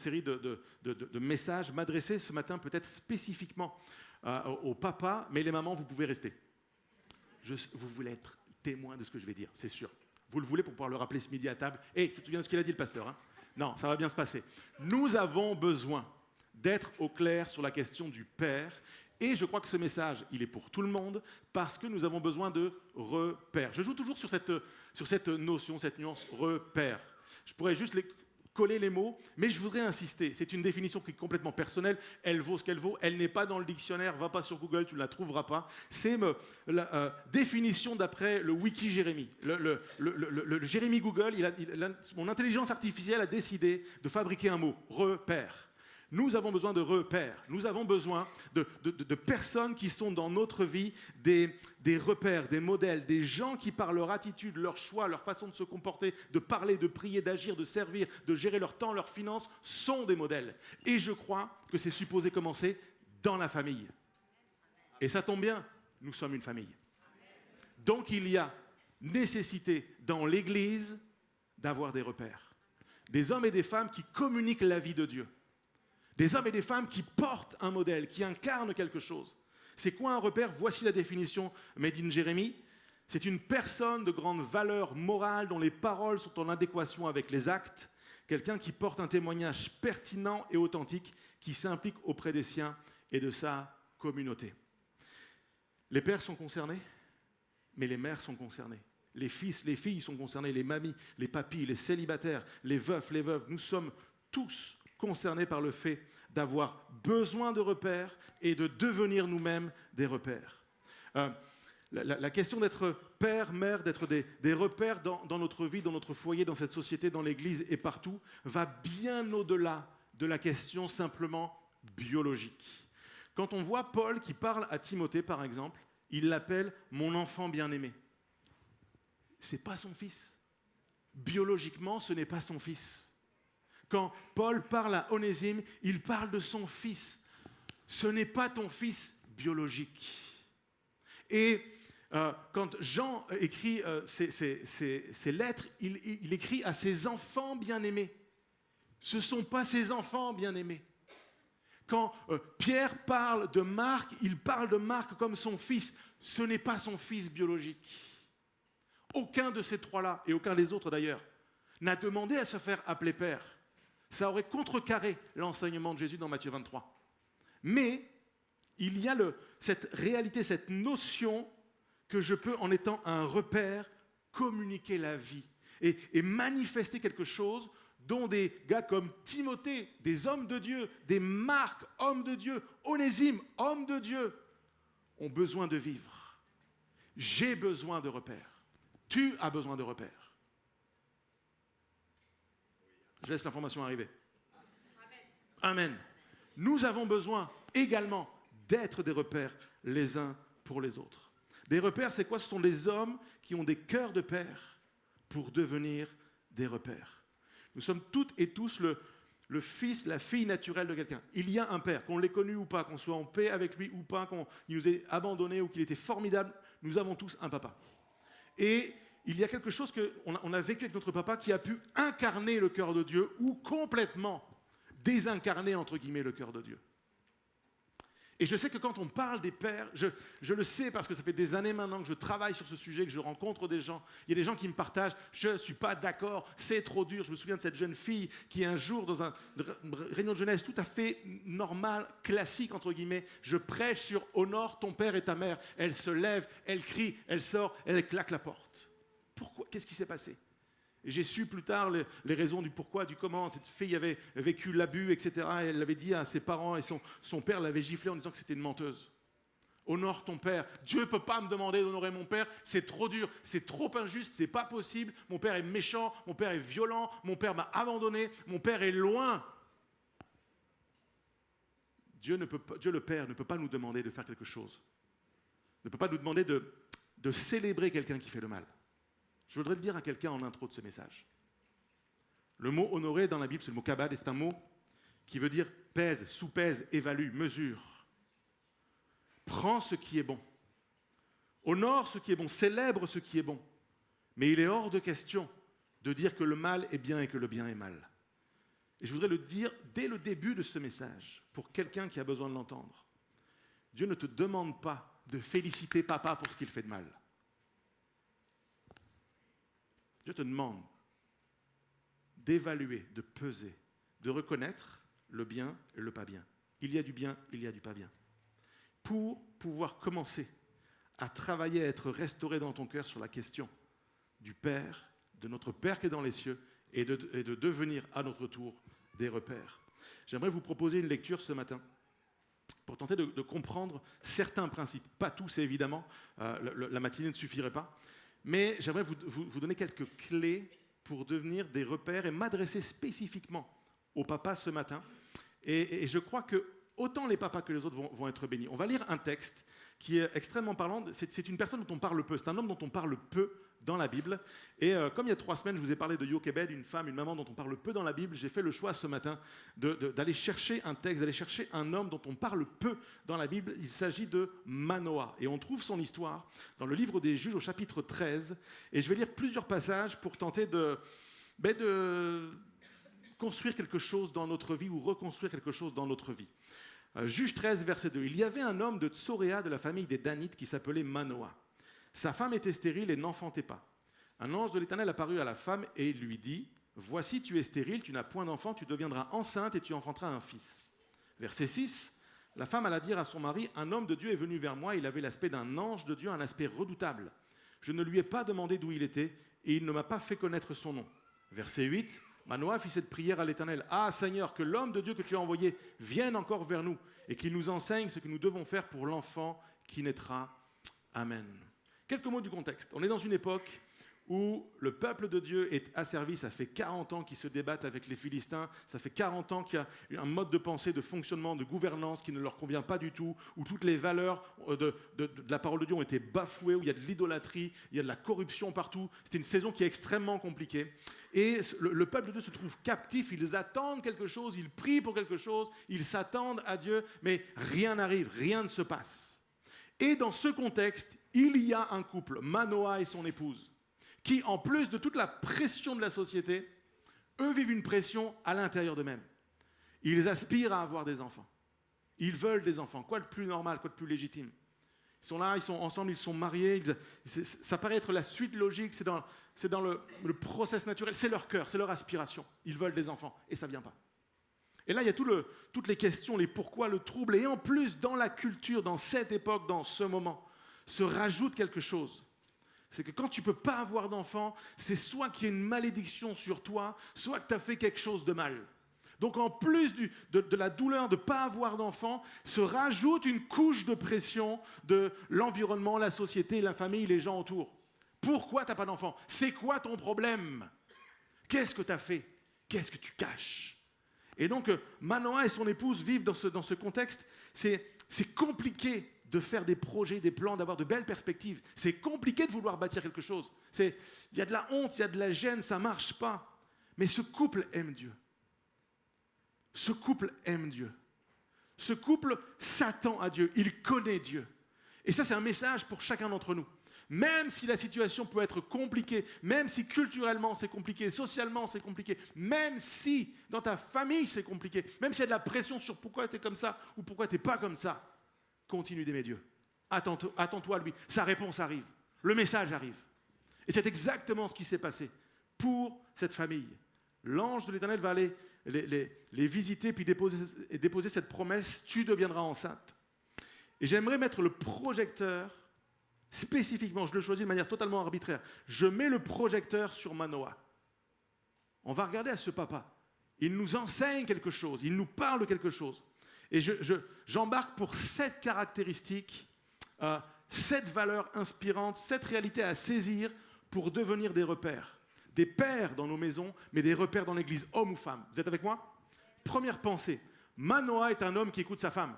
série de messages, m'adresser ce matin peut-être spécifiquement aux papas, mais les mamans, vous pouvez rester. Vous voulez être témoin de ce que je vais dire, c'est sûr. Vous le voulez pour pouvoir le rappeler ce midi à table. Et tu te souviens de ce qu'il a dit le pasteur, hein? Non, ça va bien se passer. Nous avons besoin d'être au clair sur la question du Père. Et je crois que ce message, il est pour tout le monde, parce que nous avons besoin de repères. Je joue toujours sur cette notion, cette nuance repère. Je pourrais juste coller les mots, mais je voudrais insister. C'est une définition qui est complètement personnelle. Elle vaut ce qu'elle vaut. Elle n'est pas dans le dictionnaire. Va pas sur Google, tu ne la trouveras pas. C'est la définition d'après le Wiki Jérémie. Le Jérémie Google, mon intelligence artificielle a décidé de fabriquer un mot, repère. Nous avons besoin de repères. Nous avons besoin de personnes qui sont dans notre vie des repères, des modèles, des gens qui, par leur attitude, leur choix, leur façon de se comporter, de parler, de prier, d'agir, de servir, de gérer leur temps, leurs finances, sont des modèles. Et je crois que c'est supposé commencer dans la famille. Et ça tombe bien, nous sommes une famille. Donc il y a nécessité dans l'Église d'avoir des repères. Des hommes et des femmes qui communiquent la vie de Dieu. Des hommes et des femmes qui portent un modèle, qui incarnent quelque chose. C'est quoi un repère? Voici la définition made in Jérémie. C'est une personne de grande valeur morale dont les paroles sont en adéquation avec les actes. Quelqu'un qui porte un témoignage pertinent et authentique, qui s'implique auprès des siens et de sa communauté. Les pères sont concernés, mais les mères sont concernées. Les fils, les filles sont concernés, les mamies, les papis, les célibataires, les veufs, les veuves. Nous sommes tous concernés par le fait d'avoir besoin de repères et de devenir nous-mêmes des repères. La question d'être père, mère, d'être des repères dans notre vie, dans notre foyer, dans cette société, dans l'Église et partout, va bien au-delà de la question simplement biologique. Quand on voit Paul qui parle à Timothée, par exemple, il l'appelle « mon enfant bien-aimé ». Ce n'est pas son fils. Biologiquement, ce n'est pas son fils. Quand Paul parle à Onésime, il parle de son fils. Ce n'est pas ton fils biologique. Et quand Jean écrit ses lettres, il écrit à ses enfants bien-aimés. Ce ne sont pas ses enfants bien-aimés. Quand Pierre parle de Marc, il parle de Marc comme son fils. Ce n'est pas son fils biologique. Aucun de ces trois-là, et aucun des autres d'ailleurs, n'a demandé à se faire appeler père. Ça aurait contrecarré l'enseignement de Jésus dans Matthieu 23. Mais il y a cette réalité, cette notion que je peux, en étant un repère, communiquer la vie et manifester quelque chose dont des gars comme Timothée, des hommes de Dieu, des Marc, hommes de Dieu, Onésime, hommes de Dieu, ont besoin de vivre. J'ai besoin de repères. Tu as besoin de repères. Je laisse l'information arriver. Amen. Nous avons besoin également d'être des repères les uns pour les autres. Des repères, c'est quoi? Ce sont des hommes qui ont des cœurs de père pour devenir des repères. Nous sommes toutes et tous le fils, la fille naturelle de quelqu'un. Il y a un père, qu'on l'ait connu ou pas, qu'on soit en paix avec lui ou pas, qu'il nous ait abandonnés ou qu'il était formidable, nous avons tous un papa. Et il y a quelque chose qu'on a vécu avec notre papa qui a pu incarner le cœur de Dieu ou complètement désincarner, entre guillemets, le cœur de Dieu. Et je sais que quand on parle des pères, je le sais parce que ça fait des années maintenant que je travaille sur ce sujet, que je rencontre des gens. Il y a des gens qui me partagent « je ne suis pas d'accord, c'est trop dur ». Je me souviens de cette jeune fille qui un jour, dans une réunion de jeunesse tout à fait normale, classique, entre guillemets, je prêche sur « honore ton père et ta mère ». Elle se lève, elle crie, elle sort, elle claque la porte. Pourquoi? Qu'est-ce qui s'est passé? Et j'ai su plus tard les raisons du pourquoi, du comment. Cette fille avait vécu l'abus, etc. Et elle l'avait dit à ses parents et son père l'avait giflé en disant que c'était une menteuse. Honore ton père. Dieu ne peut pas me demander d'honorer mon père. C'est trop dur, c'est trop injuste, c'est pas possible. Mon père est méchant, mon père est violent, mon père m'a abandonné, mon père est loin. Dieu le Père ne peut pas nous demander de faire quelque chose. Ne peut pas nous demander de célébrer quelqu'un qui fait le mal. Je voudrais le dire à quelqu'un en intro de ce message. Le mot honorer dans la Bible, c'est le mot kabad, et c'est un mot qui veut dire pèse, sous-pèse, évalue, mesure. Prends ce qui est bon. Honore ce qui est bon, célèbre ce qui est bon. Mais il est hors de question de dire que le mal est bien et que le bien est mal. Et je voudrais le dire dès le début de ce message, pour quelqu'un qui a besoin de l'entendre. Dieu ne te demande pas de féliciter papa pour ce qu'il fait de mal. Dieu te demande d'évaluer, de peser, de reconnaître le bien et le pas bien. Il y a du bien, il y a du pas bien. Pour pouvoir commencer à travailler, à être restauré dans ton cœur sur la question du Père, de notre Père qui est dans les cieux, et de devenir à notre tour des repères. J'aimerais vous proposer une lecture ce matin pour tenter de comprendre certains principes. Pas tous, évidemment, la matinée ne suffirait pas, mais j'aimerais vous donner quelques clés pour devenir des repères et m'adresser spécifiquement aux papas ce matin. Et je crois que autant les papas que les autres vont être bénis. On va lire un texte qui est extrêmement parlant. C'est une personne dont on parle peu, c'est un homme dont on parle peu dans la Bible. Et comme il y a 3 semaines, je vous ai parlé de Jochebed, une femme, une maman dont on parle peu dans la Bible, j'ai fait le choix ce matin d'aller chercher un texte, d'aller chercher un homme dont on parle peu dans la Bible. Il s'agit de Manoah. Et on trouve son histoire dans le livre des Juges au chapitre 13. Et je vais lire plusieurs passages pour tenter de construire quelque chose dans notre vie ou reconstruire quelque chose dans notre vie. Juge 13, verset 2. Il y avait un homme de Tsoréa de la famille des Danites qui s'appelait Manoah. Sa femme était stérile et n'enfantait pas. Un ange de l'Éternel apparut à la femme et lui dit : Voici, tu es stérile, tu n'as point d'enfant, tu deviendras enceinte et tu enfanteras un fils. Verset 6. La femme alla dire à son mari : Un homme de Dieu est venu vers moi, il avait l'aspect d'un ange de Dieu, un aspect redoutable. Je ne lui ai pas demandé d'où il était et il ne m'a pas fait connaître son nom. Verset 8. Manoah fit cette prière à l'Éternel : Ah Seigneur, que l'homme de Dieu que tu as envoyé vienne encore vers nous et qu'il nous enseigne ce que nous devons faire pour l'enfant qui naîtra. Amen. Quelques mots du contexte. On est dans une époque où le peuple de Dieu est asservi. Ça fait 40 ans qu'ils se débattent avec les Philistins. Ça fait 40 ans qu'il y a un mode de pensée, de fonctionnement, de gouvernance qui ne leur convient pas du tout, où toutes les valeurs de la parole de Dieu ont été bafouées, où il y a de l'idolâtrie, il y a de la corruption partout. C'était une saison qui est extrêmement compliquée. Et le peuple de Dieu se trouve captif. Ils attendent quelque chose, ils prient pour quelque chose, ils s'attendent à Dieu, mais rien n'arrive, rien ne se passe. Et dans ce contexte, il y a un couple, Manoah et son épouse, qui, en plus de toute la pression de la société, eux vivent une pression à l'intérieur d'eux-mêmes. Ils aspirent à avoir des enfants. Ils veulent des enfants. Quoi de plus normal, quoi de plus légitime ? Ils sont là, ils sont ensemble, ils sont mariés. Ça paraît être la suite logique, c'est dans le process naturel, c'est leur cœur, c'est leur aspiration. Ils veulent des enfants et ça ne vient pas. Et là, il y a toutes les questions, les pourquoi, le trouble. Et en plus, dans la culture, dans cette époque, dans ce moment, se rajoute quelque chose. C'est que quand tu ne peux pas avoir d'enfant, c'est soit qu'il y a une malédiction sur toi, soit que tu as fait quelque chose de mal. Donc en plus de la douleur de ne pas avoir d'enfant, se rajoute une couche de pression de l'environnement, la société, la famille, les gens autour. Pourquoi tu n'as pas d'enfant ? C'est quoi ton problème ? Qu'est-ce que tu as fait ? Qu'est-ce que tu caches ? Et donc Manoah et son épouse vivent dans ce contexte. C'est compliqué de faire des projets, des plans, d'avoir de belles perspectives. C'est compliqué de vouloir bâtir quelque chose. Il y a de la honte, il y a de la gêne, ça ne marche pas. Mais ce couple aime Dieu. Ce couple aime Dieu. Ce couple s'attend à Dieu. Il connaît Dieu. Et ça, c'est un message pour chacun d'entre nous. Même si la situation peut être compliquée, même si culturellement c'est compliqué, socialement c'est compliqué, même si dans ta famille c'est compliqué, même s'il y a de la pression sur pourquoi tu es comme ça ou pourquoi tu n'es pas comme ça, continue d'aimer Dieu. Attends-toi à lui. Sa réponse arrive. Le message arrive. Et c'est exactement ce qui s'est passé pour cette famille. L'ange de l'Éternel va aller les visiter puis déposer cette promesse : tu deviendras enceinte. Et j'aimerais mettre le projecteur spécifiquement, je le choisis de manière totalement arbitraire. Je mets le projecteur sur Manoah. On va regarder à ce papa. Il nous enseigne quelque chose, il nous parle de quelque chose. Et j'embarque pour 7 caractéristiques, 7 valeurs inspirantes, 7 réalités à saisir pour devenir des repères. Des pères dans nos maisons, mais des repères dans l'église, hommes ou femmes. Vous êtes avec moi ? Première pensée. Manoah est un homme qui écoute sa femme.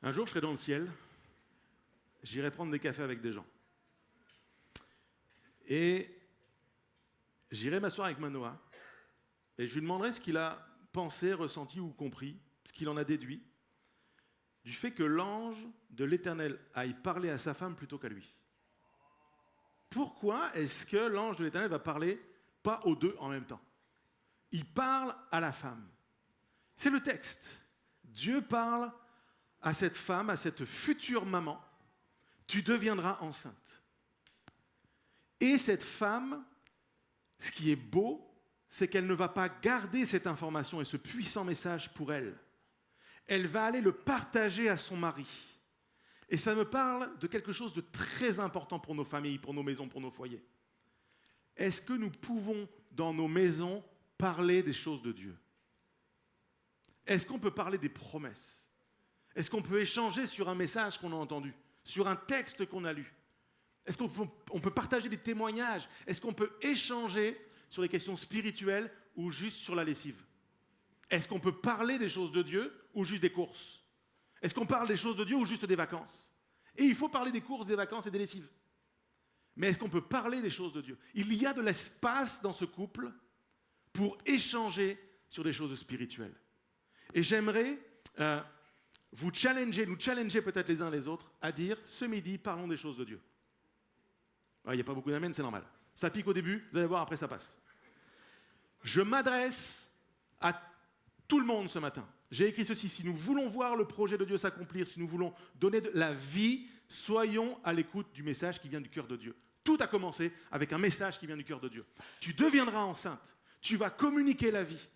Un jour, je serai dans le ciel, j'irai prendre des cafés avec des gens. Et j'irai m'asseoir avec Manoah, et je lui demanderai ce qu'il a pensé, ressenti ou compris, ce qu'il en a déduit. du fait que l'ange de l'Éternel aille parler à sa femme plutôt qu'à lui. Pourquoi est-ce que l'ange de l'Éternel va parler pas aux deux en même temps? Il parle à la femme. C'est le texte. Dieu parle à cette femme, à cette future maman. Tu deviendras enceinte. Et cette femme, ce qui est beau, c'est qu'elle ne va pas garder cette information et ce puissant message pour elle. Elle va aller le partager à son mari. Et ça me parle de quelque chose de très important pour nos familles, pour nos maisons, pour nos foyers. Est-ce que nous pouvons, dans nos maisons, parler des choses de Dieu? Est-ce qu'on peut parler des promesses? Est-ce qu'on peut échanger sur un message qu'on a entendu, sur un texte qu'on a lu? Est-ce qu'on peut partager des témoignages? Est-ce qu'on peut échanger sur les questions spirituelles ou juste sur la lessive? Est-ce qu'on peut parler des choses de Dieu ou juste des courses? Est-ce qu'on parle des choses de Dieu ou juste des vacances? Et il faut parler des courses, des vacances et des lessives. Mais est-ce qu'on peut parler des choses de Dieu? Il y a de l'espace dans ce couple pour échanger sur des choses spirituelles. Et j'aimerais nous challenger peut-être les uns les autres à dire, ce midi, parlons des choses de Dieu. Il n'y a pas beaucoup d'amens, c'est normal. Ça pique au début, vous allez voir, après ça passe. Je m'adresse à tout le monde ce matin. J'ai écrit ceci: si nous voulons voir le projet de Dieu s'accomplir, si nous voulons donner de la vie, soyons à l'écoute du message qui vient du cœur de Dieu. Tout a commencé avec un message qui vient du cœur de Dieu. Tu deviendras enceinte, tu vas communiquer la vie.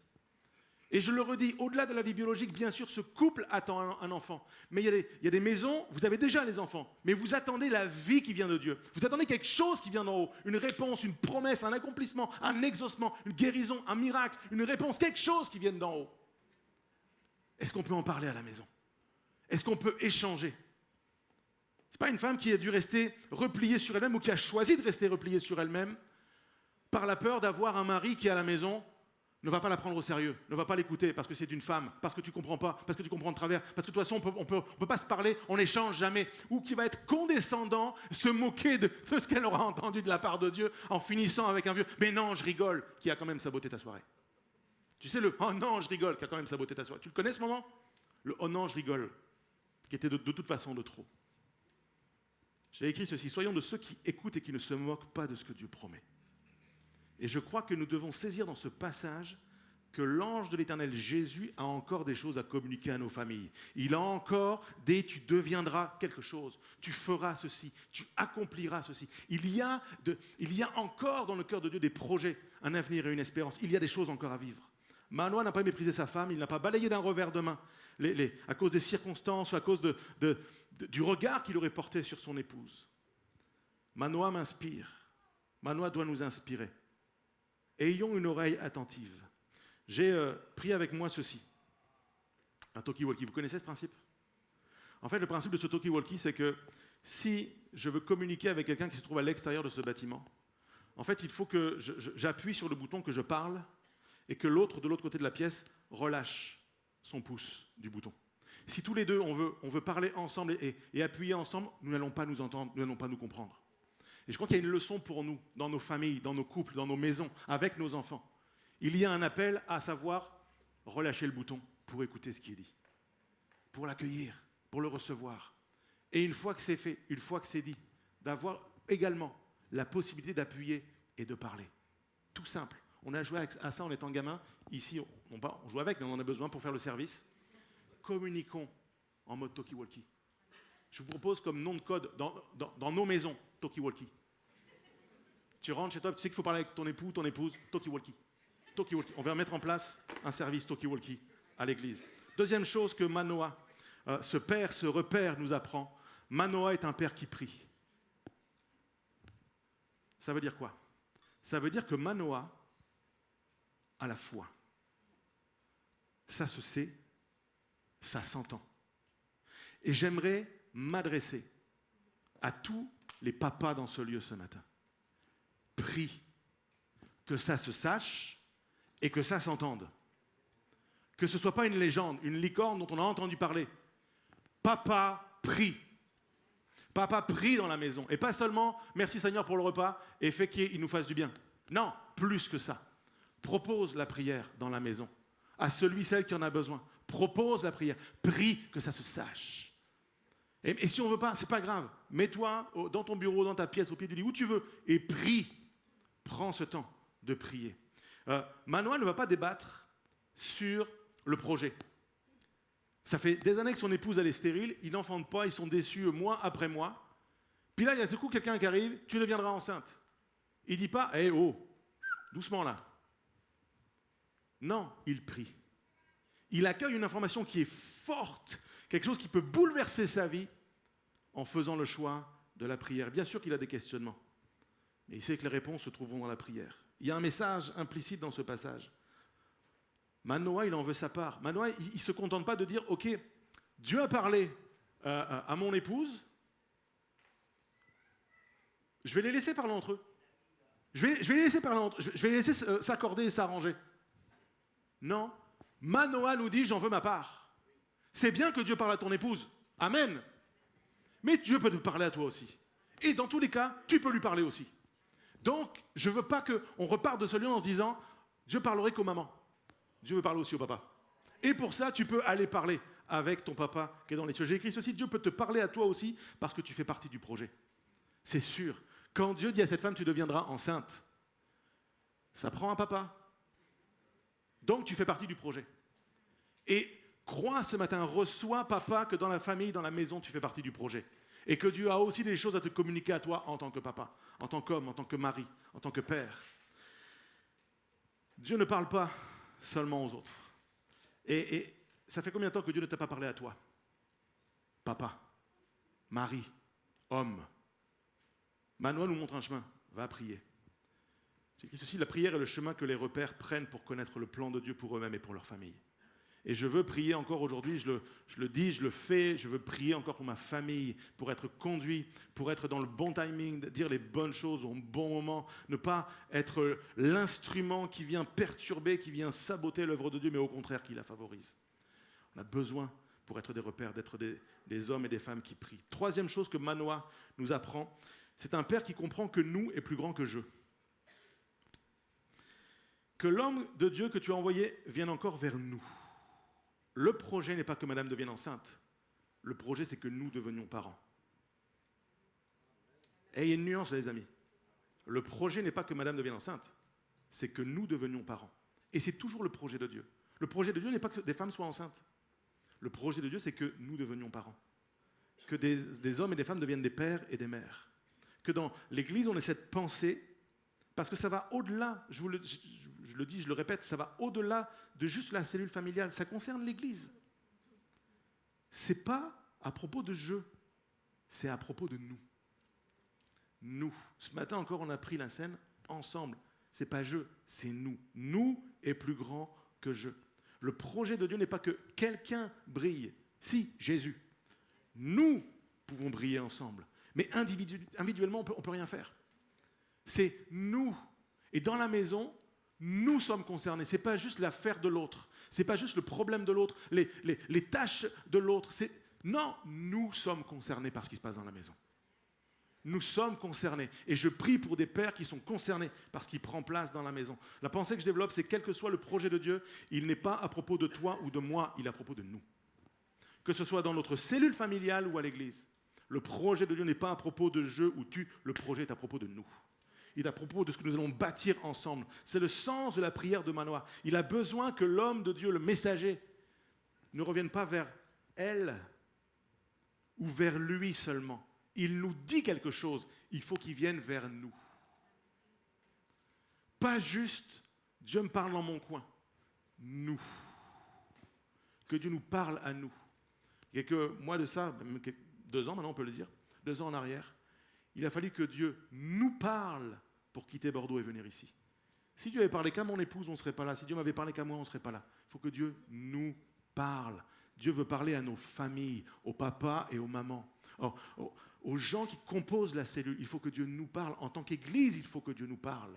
Et je le redis, au-delà de la vie biologique, bien sûr, ce couple attend un enfant. Mais il y a des maisons, vous avez déjà les enfants, mais vous attendez la vie qui vient de Dieu. Vous attendez quelque chose qui vient d'en haut, une réponse, une promesse, un accomplissement, un exaucement, une guérison, un miracle, une réponse, quelque chose qui vient d'en haut. Est-ce qu'on peut en parler à la maison? Est-ce qu'on peut échanger? Ce n'est pas une femme qui a dû rester repliée sur elle-même ou qui a choisi de rester repliée sur elle-même par la peur d'avoir un mari qui, à la maison, ne va pas la prendre au sérieux, ne va pas l'écouter parce que c'est une femme, parce que tu ne comprends pas, parce que tu comprends de travers, parce que de toute façon, on peut pas se parler, on n'échange jamais, ou qui va être condescendant, se moquer de ce qu'elle aura entendu de la part de Dieu en finissant avec un vieux « mais non, je rigole » qui a quand même saboté ta soirée. Tu sais le « oh non, je rigole » qui a quand même saboté ta soirée. Tu le connais ce moment? Le « oh non, je rigole » qui était de toute façon de trop. J'ai écrit ceci: soyons de ceux qui écoutent et qui ne se moquent pas de ce que Dieu promet. Et je crois que nous devons saisir dans ce passage que l'ange de l'Éternel Jésus a encore des choses à communiquer à nos familles. Il a encore des « tu deviendras quelque chose, tu feras ceci, tu accompliras ceci ». Il y a encore dans le cœur de Dieu des projets, un avenir et une espérance. Il y a des choses encore à vivre. Manoah n'a pas méprisé sa femme, il n'a pas balayé d'un revers de main à cause des circonstances ou à cause du regard qu'il aurait porté sur son épouse. Manoah m'inspire. Manoah doit nous inspirer. Ayons une oreille attentive. J'ai pris avec moi ceci, un talkie-walkie. Vous connaissez ce principe? En fait, le principe de ce talkie-walkie, c'est que si je veux communiquer avec quelqu'un qui se trouve à l'extérieur de ce bâtiment, en fait, il faut que j'appuie sur le bouton, que je parle, et que l'autre, de l'autre côté de la pièce, relâche son pouce du bouton. Si tous les deux, on veut parler ensemble et appuyer ensemble, nous n'allons pas nous entendre, nous n'allons pas nous comprendre. Et je crois qu'il y a une leçon pour nous, dans nos familles, dans nos couples, dans nos maisons, avec nos enfants. Il y a un appel à savoir relâcher le bouton pour écouter ce qui est dit, pour l'accueillir, pour le recevoir. Et une fois que c'est fait, une fois que c'est dit, d'avoir également la possibilité d'appuyer et de parler. Tout simple. On a joué à ça en étant gamin. Ici, on joue avec, mais on en a besoin pour faire le service. Communiquons en mode talkie-walkie. Je vous propose comme nom de code dans nos maisons, talkie-walkie. Tu rentres chez toi, tu sais qu'il faut parler avec ton époux, ton épouse, talkie-walkie. Talkie-walkie. On va mettre en place un service talkie-walkie à l'église. Deuxième chose que Manoah, ce père, ce repère nous apprend, Manoah est un père qui prie. Ça veut dire quoi? Ça veut dire que Manoah a la foi. Ça se sait, ça s'entend. Et j'aimerais m'adresser à tous les papas dans ce lieu ce matin. Prie, que ça se sache et que ça s'entende. Que ce ne soit pas une légende, une licorne dont on a entendu parler. Papa prie. Papa prie dans la maison. Et pas seulement « merci Seigneur pour le repas » et fait qu'il nous fasse du bien. Non, plus que ça. Propose la prière dans la maison à celui, celle qui en a besoin. Propose la prière. Prie que ça se sache. Et si on ne veut pas, ce n'est pas grave. Mets-toi dans ton bureau, dans ta pièce, au pied du lit, où tu veux, et prie. Prends ce temps de prier. Manoah ne va pas débattre sur le projet. Ça fait des années que son épouse elle est stérile, ils n'enfantent pas, ils sont déçus mois après mois. Puis là, il y a ce coup quelqu'un qui arrive, tu deviendras enceinte. Il ne dit pas, hé, oh, doucement là. Non, il prie. Il accueille une information qui est forte, quelque chose qui peut bouleverser sa vie en faisant le choix de la prière. Bien sûr qu'il a des questionnements, mais il sait que les réponses se trouveront dans la prière. Il y a un message implicite dans ce passage. Manoah, il en veut sa part. Manoah, il ne se contente pas de dire, ok, Dieu a parlé à mon épouse, je vais les laisser parler entre eux. Je vais les laisser parler entre eux. Je vais les laisser s'accorder et s'arranger. Non. Manoah nous dit, j'en veux ma part. C'est bien que Dieu parle à ton épouse. Amen. Mais Dieu peut te parler à toi aussi. Et dans tous les cas, tu peux lui parler aussi. Donc, je ne veux pas qu'on reparte de ce lieu en se disant, Dieu parlerait qu'aux mamans. Dieu veut parler aussi au papa. Et pour ça, tu peux aller parler avec ton papa qui est dans les cieux. J'ai écrit ceci, Dieu peut te parler à toi aussi parce que tu fais partie du projet. C'est sûr. Quand Dieu dit à cette femme, tu deviendras enceinte, ça prend un papa. Donc, tu fais partie du projet. Et crois ce matin, reçois papa que dans la famille, dans la maison, tu fais partie du projet. Et que Dieu a aussi des choses à te communiquer à toi en tant que papa, en tant qu'homme, en tant que mari, en tant que père. Dieu ne parle pas seulement aux autres. Et ça fait combien de temps que Dieu ne t'a pas parlé à toi? Papa, mari, homme. Manoah nous montre un chemin. Va prier. J'ai écrit ceci, la prière est le chemin que les repères prennent pour connaître le plan de Dieu pour eux-mêmes et pour leur famille. Et je veux prier encore aujourd'hui, je le dis, je le fais, je veux prier encore pour ma famille, pour être conduit, pour être dans le bon timing, dire les bonnes choses au bon moment, ne pas être l'instrument qui vient perturber, qui vient saboter l'œuvre de Dieu, mais au contraire qui la favorise. On a besoin, pour être des repères, d'être des hommes et des femmes qui prient. Troisième chose que Manoah nous apprend, c'est un père qui comprend que nous est plus grand que je. Que l'homme de Dieu que tu as envoyé vienne encore vers nous. Le projet n'est pas que madame devienne enceinte. Le projet, c'est que nous devenions parents. Et il y a une nuance, les amis. Le projet n'est pas que madame devienne enceinte. C'est que nous devenions parents. Et c'est toujours le projet de Dieu. Le projet de Dieu n'est pas que des femmes soient enceintes. Le projet de Dieu, c'est que nous devenions parents. Que des hommes et des femmes deviennent des pères et des mères. Que dans l'Église, on ait cette pensée, parce que ça va au-delà, je le dis, je le répète, ça va au-delà de juste la cellule familiale. Ça concerne l'Église. Ce n'est pas à propos de je, c'est à propos de nous. Nous. Ce matin encore, on a pris la scène ensemble. Ce n'est pas je, c'est nous. Nous est plus grand que je. Le projet de Dieu n'est pas que quelqu'un brille. Si, Jésus. Nous pouvons briller ensemble. Mais individuellement, on ne peut rien faire. C'est nous. Et dans la maison, nous sommes concernés. Ce n'est pas juste l'affaire de l'autre. Ce n'est pas juste le problème de l'autre, les tâches de l'autre. Non, nous sommes concernés par ce qui se passe dans la maison. Nous sommes concernés. Et je prie pour des pères qui sont concernés par ce qui prend place dans la maison. La pensée que je développe, c'est quel que soit le projet de Dieu, il n'est pas à propos de toi ou de moi, il est à propos de nous. Que ce soit dans notre cellule familiale ou à l'église. Le projet de Dieu n'est pas à propos de je ou tu, le projet est à propos de nous. Il est à propos de ce que nous allons bâtir ensemble. C'est le sens de la prière de Manoah. Il a besoin que l'homme de Dieu, le messager, ne revienne pas vers elle ou vers lui seulement. Il nous dit quelque chose, il faut qu'il vienne vers nous. Pas juste, Dieu me parle dans mon coin. Nous. Que Dieu nous parle à nous. Il y a quelques mois de ça, 2 ans maintenant on peut le dire, 2 ans en arrière, il a fallu que Dieu nous parle pour quitter Bordeaux et venir ici. Si Dieu avait parlé qu'à mon épouse, on ne serait pas là. Si Dieu m'avait parlé qu'à moi, on ne serait pas là. Il faut que Dieu nous parle. Dieu veut parler à nos familles, aux papas et aux mamans, aux gens qui composent la cellule. Il faut que Dieu nous parle. En tant qu'Église, il faut que Dieu nous parle.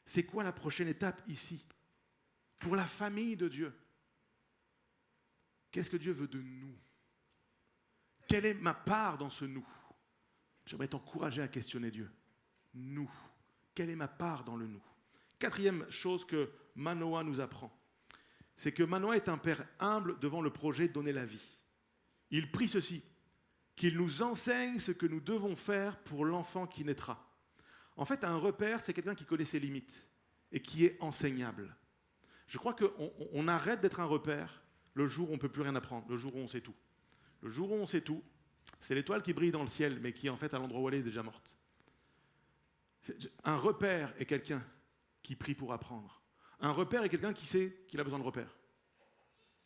C'est quoi la prochaine étape ici? Pour la famille de Dieu. Qu'est-ce que Dieu veut de nous? Quelle est ma part dans ce nous? J'aimerais t'encourager à questionner Dieu. Nous. Quelle est ma part dans le nous? 4e chose que Manoah nous apprend, c'est que Manoah est un père humble devant le projet de donner la vie. Il prie ceci, qu'il nous enseigne ce que nous devons faire pour l'enfant qui naîtra. En fait, un repère, c'est quelqu'un qui connaît ses limites et qui est enseignable. Je crois qu'on arrête d'être un repère le jour où on ne peut plus rien apprendre, le jour où on sait tout. Le jour où on sait tout, c'est l'étoile qui brille dans le ciel, mais qui, en fait, à l'endroit où elle est déjà morte. Un repère est quelqu'un qui prie pour apprendre. Un repère est quelqu'un qui sait qu'il a besoin de repères.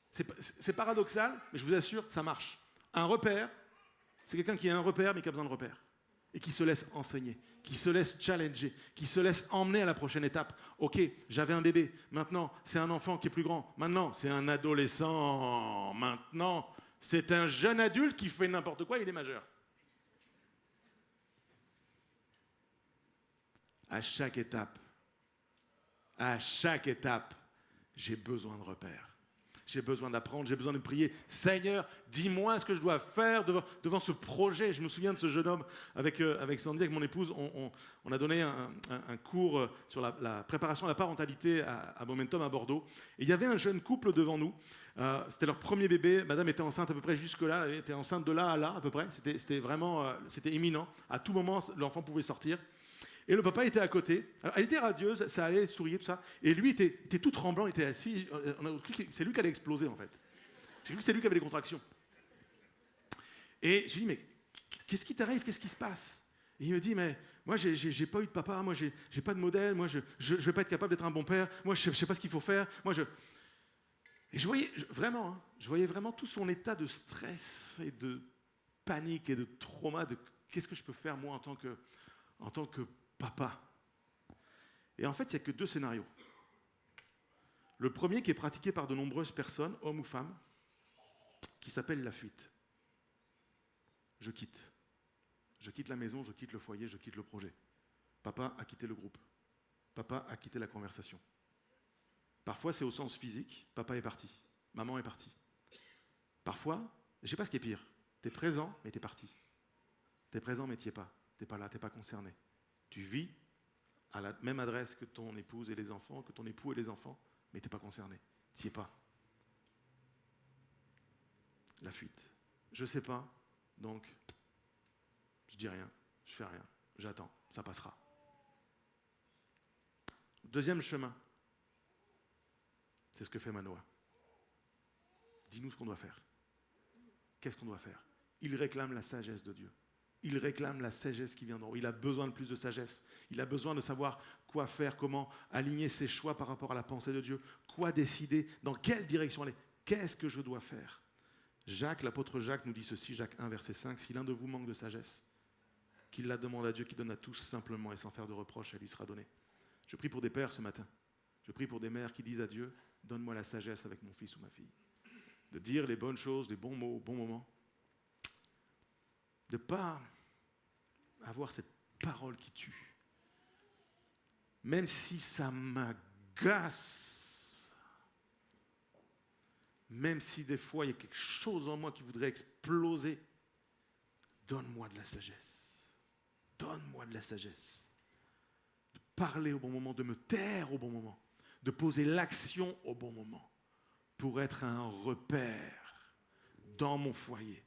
C'est paradoxal, mais je vous assure, ça marche. Un repère, c'est quelqu'un qui a un repère, mais qui a besoin de repères. Et qui se laisse enseigner, qui se laisse challenger, qui se laisse emmener à la prochaine étape. Ok, j'avais un bébé, maintenant c'est un enfant qui est plus grand, maintenant c'est un adolescent, maintenant c'est un jeune adulte qui fait n'importe quoi, il est majeur. À chaque étape, j'ai besoin de repères. J'ai besoin d'apprendre, j'ai besoin de prier. Seigneur, dis-moi ce que je dois faire devant ce projet. Je me souviens de ce jeune homme avec Sandy, avec mon épouse. On a donné un cours sur la préparation à la parentalité à Momentum à Bordeaux. Et il y avait un jeune couple devant nous. C'était leur premier bébé. Madame était enceinte à peu près jusque-là. Elle était enceinte de là à là à peu près. C'était vraiment c'était imminent. À tout moment, l'enfant pouvait sortir. Et le papa était à côté. Alors, elle était radieuse, ça allait, souriait, tout ça. Et lui était tout tremblant, il était assis. On a cru que c'est lui qui allait exploser, en fait. J'ai cru que c'est lui qui avait des contractions. Et j'ai dit, mais qu'est-ce qui t'arrive? Qu'est-ce qui se passe? Et il me dit, mais moi, j'ai pas eu de papa, moi, j'ai pas de modèle, moi, je vais pas être capable d'être un bon père, moi, je sais pas ce qu'il faut faire. Et je voyais vraiment tout son état de stress et de panique et de trauma, de qu'est-ce que je peux faire, moi, en tant que papa. Et en fait, il n'y a que deux scénarios. Le premier qui est pratiqué par de nombreuses personnes, hommes ou femmes, qui s'appelle la fuite. Je quitte. Je quitte la maison, je quitte le foyer, je quitte le projet. Papa a quitté le groupe. Papa a quitté la conversation. Parfois, c'est au sens physique. Papa est parti. Maman est partie. Parfois, je ne sais pas ce qui est pire. Tu es présent, mais tu es parti. Tu es présent, mais tu n'y es pas. Tu n'es pas là, tu n'es pas concerné. Tu vis à la même adresse que ton épouse et les enfants, que ton époux et les enfants, mais tu n'es pas concerné. Tu n'y es pas. La fuite. Je ne sais pas, donc je dis rien, je fais rien, j'attends, ça passera. Deuxième chemin, c'est ce que fait Manoah. Dis-nous ce qu'on doit faire. Qu'est-ce qu'on doit faire? Il réclame la sagesse de Dieu. Il réclame la sagesse qui vient d'en haut. Il a besoin de plus de sagesse. Il a besoin de savoir quoi faire, comment aligner ses choix par rapport à la pensée de Dieu, quoi décider, dans quelle direction aller. Qu'est-ce que je dois faire? Jacques, l'apôtre Jacques nous dit ceci, Jacques 1, verset 5, « Si l'un de vous manque de sagesse, qu'il la demande à Dieu qui donne à tous simplement et sans faire de reproche, elle lui sera donnée. » Je prie pour des pères ce matin. Je prie pour des mères qui disent à Dieu, « Donne-moi la sagesse avec mon fils ou ma fille. » De dire les bonnes choses, les bons mots au bon moment. De ne pas avoir cette parole qui tue. Même si ça m'agace, même si des fois il y a quelque chose en moi qui voudrait exploser, donne-moi de la sagesse. Donne-moi de la sagesse. De parler au bon moment, de me taire au bon moment, de poser l'action au bon moment, pour être un repère dans mon foyer.